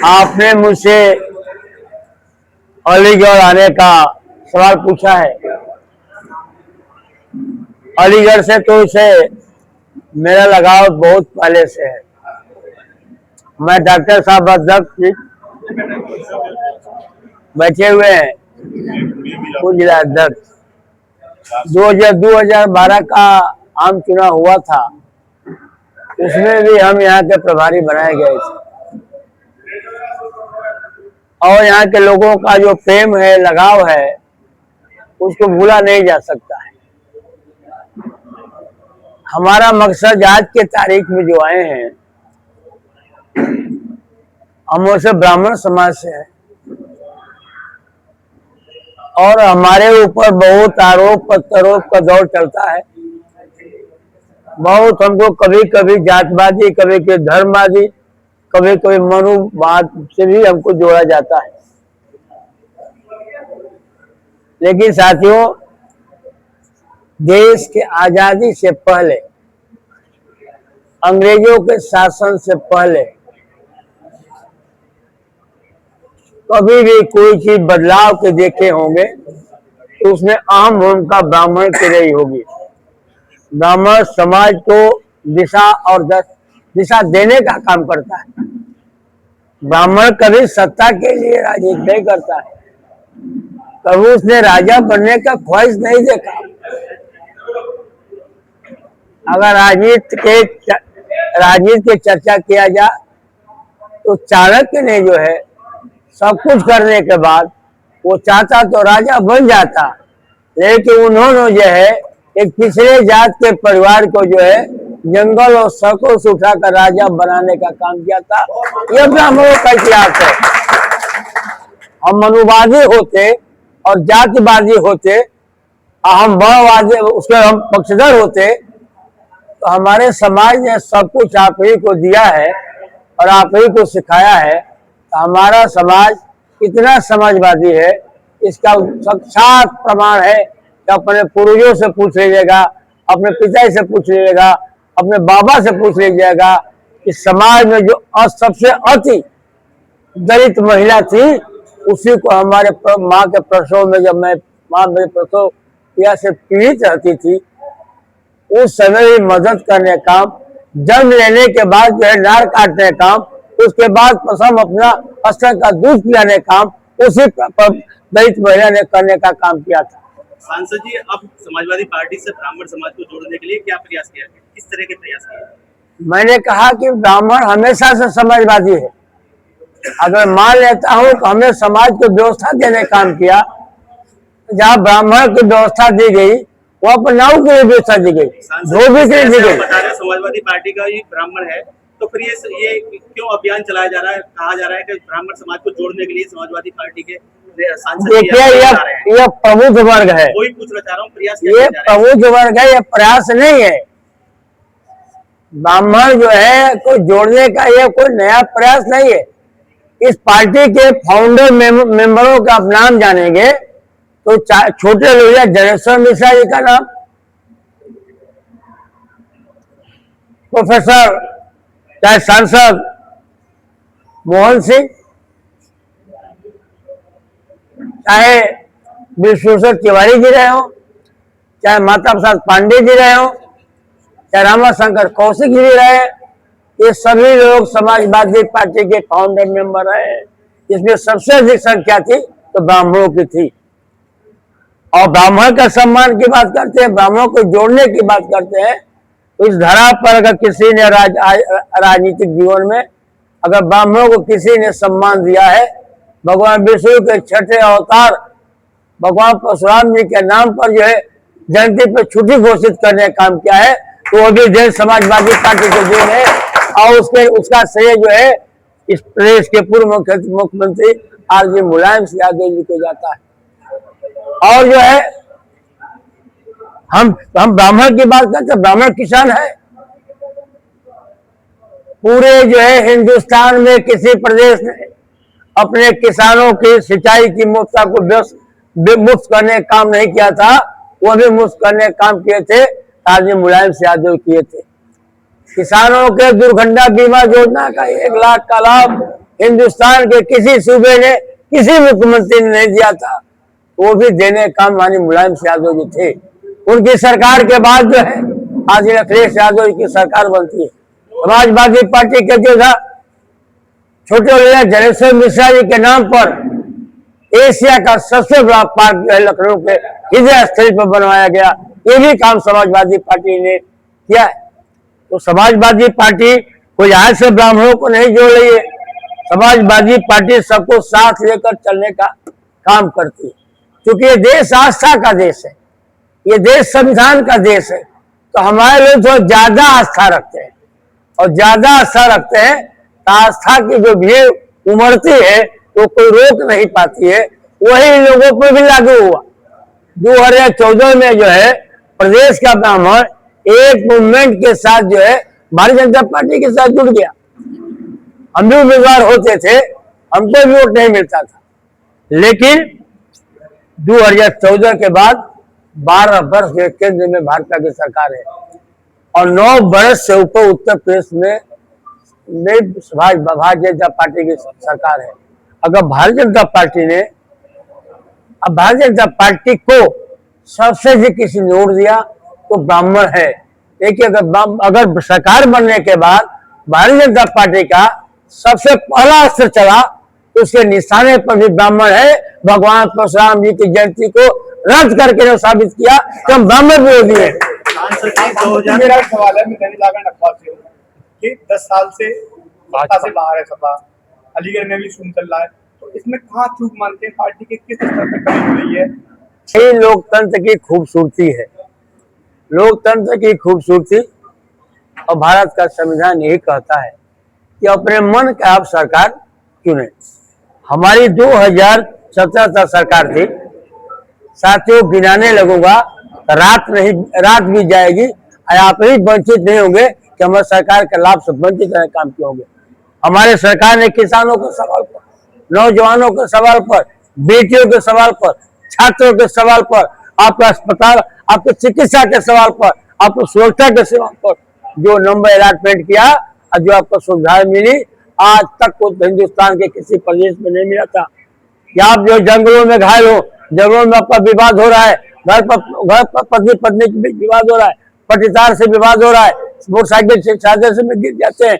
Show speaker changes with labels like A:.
A: आपने मुझसे अलीगढ़ आने का सवाल पूछा है। अलीगढ़ से तो इसे मेरा लगाव बहुत पहले से है। मैं डॉक्टर साहब अध्यक्ष बैठे हुए हैं, जिला अध्यक्ष। 2012 का आम चुनाव हुआ था, उसमें भी हम यहाँ के प्रभारी बनाए गए थे और यहाँ के लोगों का जो प्रेम है, लगाव है, उसको भूला नहीं जा सकता है। हमारा मकसद आज के तारीख में जो आए हैं, हम वैसे ब्राह्मण समाज से हैं और हमारे ऊपर बहुत आरोप प्रत्यारोप का दौर चलता है। बहुत हमको कभी कभी जातवादी, कभी कभी धर्मवादी, कभी कभी मनुवाद से भी हमको जोड़ा जाता है। लेकिन साथियों, देश के आजादी से पहले, अंग्रेजों के शासन से पहले कभी भी कोई चीज बदलाव के देखे होंगे तो उसमें अहम भूमिका ब्राह्मण की रही होगी। ब्राह्मण समाज को दिशा और दिशा देने का काम करता है। ब्राह्मण कभी सत्ता के लिए राजनीति नहीं करता है, कभी उसने राजा बनने का ख्वाहिश नहीं देखा। अगर राजनीति की चर्चा किया जाए तो चाणक्य ने जो है सब कुछ करने के बाद वो चाहता तो राजा बन जाता, लेकिन उन्होंने जो है एक पिछड़े जात के परिवार को जो है जंगल और सड़कों से उठाकर राजा बनाने का काम किया था। यह ब्राह्मणों का इतिहास है। हम मनुवादी होते और जातिवादी होते, हम वर्णवादी, उसके हम पक्षधर होते, तो हमारे समाज ने सब कुछ आप ही को दिया है और आप ही को सिखाया है। हमारा समाज कितना समाजवादी है, इसका साक्षात प्रमाण है कि अपने पूर्वजों से पूछ लीजिएगा, अपने पिता से पूछ लीजिएगा, अपने बाबा से पूछ लीजिएगा कि समाज में जो सबसे अति दलित महिला थी, उसी को हमारे माँ के प्रसव में, जब माँ मेरे प्रसव या से पीड़ित रहती थी, उस समय भी मदद करने काम, जन्म लेने के बाद जो है नार काटने काम, उसके बाद प्रसव अपना अस्त्र का दूध पिलाने काम उसी दलित महिला ने करने का काम किया था।
B: सांसद जी, अब समाजवादी पार्टी से ब्राह्मण समाज को जोड़ने के लिए क्या प्रयास किया, किस तरह के प्रयास किए?
A: मैंने कहा कि ब्राह्मण हमेशा से समाजवादी है। अगर मान लेता हूँ कि हमने समाज को व्यवस्था देने का काम किया, जहाँ ब्राह्मण की व्यवस्था दी गई वो अपनाऊ के लिए व्यवस्था दी गई, धोबी के लिए दी गई।
B: समाजवादी पार्टी का ये ब्राह्मण है, तो फिर ये क्यों अभियान चलाया जा रहा है? कहा जा रहा है कि ब्राह्मण समाज को जोड़ने के लिए समाजवादी पार्टी के सांसद।
A: देखिए, यह प्रबुद्ध वर्ग है,
B: वही पूछना चाह रहा हूँ, प्रयास
A: ये प्रबुद्ध वर्ग है, यह प्रयास नहीं है। ब्राह्मण जो है कोई जोड़ने का यह कोई नया प्रयास नहीं है। इस पार्टी के फाउंडर मेंबरों का आप नाम जानेंगे तो छोटे लोहिया जनेश्वर मिश्रा जी का नाम, प्रोफेसर चाहे सांसद मोहन सिंह, चाहे विश्वेश्वर तिवारी जी रहे हो, चाहे माता प्रसाद पांडे जी रहे हो, चाहे रामाशंकर कौशिक जी रहे, ये सभी लोग समाजवादी पार्टी के फाउंडर मेंबर रहे। इसमें सबसे अधिक संख्या थी तो ब्राह्मणों की थी। और ब्राह्मण का सम्मान की बात करते हैं, ब्राह्मणों को जोड़ने की बात करते हैं, तो इस धरा पर अगर किसी ने राजनीतिक जीवन में अगर ब्राह्मणों को किसी ने सम्मान दिया है, भगवान विष्णु के छठे अवतार भगवान परशुराम जी के नाम पर जो है जयंती पर छुट्टी घोषित करने का काम किया है, तो वो भी देश समाजवादी पार्टी को देन है। और उसका श्रेय जो है इस प्रदेश के पूर्व मुख्यमंत्री आरजी मुलायम सिंह यादव जी को जाता है। और जो है हम ब्राह्मण की बात करते हैं, ब्राह्मण किसान है। पूरे जो है हिंदुस्तान में किसी प्रदेश ने अपने किसानों की सिंचाई की मुफ्त को मुफ्त करने का काम नहीं किया था, वो भी मुफ्त करने का काम किए थे, आरजी मुलायम सिंह यादव किए थे। किसानों के दुर्घटना बीमा योजना का 1 लाख का लाभ हिंदुस्तान के किसी सूबे ने, किसी मुख्यमंत्री ने नहीं दिया था। वो भी देने का माननीय मुलायम सिंह यादव जी थे। उनकी सरकार के बाद जो है आज अखिलेश यादव जी की सरकार बनती है। समाजवादी पार्टी के जो था छोटे भैया जनेश्वर मिश्रा जी के नाम पर एशिया का सबसे बड़ा पार्क जो है लखनऊ के हृदय स्थल पर बनवाया गया। ये भी काम समाजवादी पार्टी ने किया है। तो समाजवादी पार्टी कोई आज से ब्राह्मणों को नहीं जोड़ रही है। समाजवादी पार्टी सबको साथ लेकर चलने का काम करती है, क्योंकि ये देश आस्था का देश है, ये देश संविधान का देश है। तो हमारे लोग जो ज्यादा आस्था रखते हैं और ज्यादा आस्था रखते हैं, तो आस्था की जो भीड़ उमड़ती है वो कोई रोक नहीं पाती है। वही लोगों पर भी लागू हुआ। 2014 में जो है प्रदेश का ब्राह्मण एक मूवमेंट के साथ जो है भारतीय जनता पार्टी के साथ जुड़ गया। हम भी उम्मीदवार होते थे, हमको भी वोट नहीं मिलता था, लेकिन 2014 के बाद 12 वर्ष के केंद्र में भाजपा की सरकार है और 9 वर्ष से ऊपर उत्तर प्रदेश में भारतीय जनता पार्टी की सरकार है। अगर भारतीय जनता पार्टी ने, अब भारतीय जनता पार्टी को सबसे अधिक किसी ने वोट दिया तो ब्राह्मण है। देखिए, अगर सरकार बनने के बाद भारतीय जनता पार्टी का सबसे पहला अस्त्र चला तो उसके निशाने पर भी ब्राह्मण है। भगवान परशुराम जी की जयंती को रद्द करके साबित किया कि हम ब्राह्मण विरोधी हैं।
C: मेरा सवाल है, मैं दैनिक जागरण अखबार से हूँ कि 10 साल से सत्ता से बाहर है सपा, अलीगढ़ में भी शून्य चल रहा है, तो इसमें कहाँ चूक मानते हैं? पार्टी के किस स्तर पर कमी हो रही है?
A: यही लोकतंत्र की खूबसूरती है। लोकतंत्र की खूबसूरती और भारत का संविधान यही कहता है कि अपने मन का आप सरकार चुने। हमारी 2017 तक सरकार थी, साथियों गिनाने लगूंगा रात भी जाएगी, आप ही वंचित नहीं होंगे कि हमारे सरकार के लाभ से वंचित रहने काम क्यों होंगे। हमारे सरकार ने किसानों के सवाल पर, नौजवानों के सवाल पर, बेटियों के सवाल पर, छात्रों के सवाल पर, आपका अस्पताल, आपके चिकित्सा के सवाल पर, आपको सुरक्षा के सवाल पर जो नंबर अलॉटमेंट किया और जो आपको सुविधाएं मिली, आज तक को हिंदुस्तान के किसी प्रदेश में नहीं मिला था। कि आप जो जंगलों में घायल हो, जंगलों में आपका विवाद हो रहा है, घर पर पत्नी के बीच विवाद हो रहा है, पटीदार से विवाद हो रहा है, मोटरसाइकिल से चादर से में गिर जाते हैं,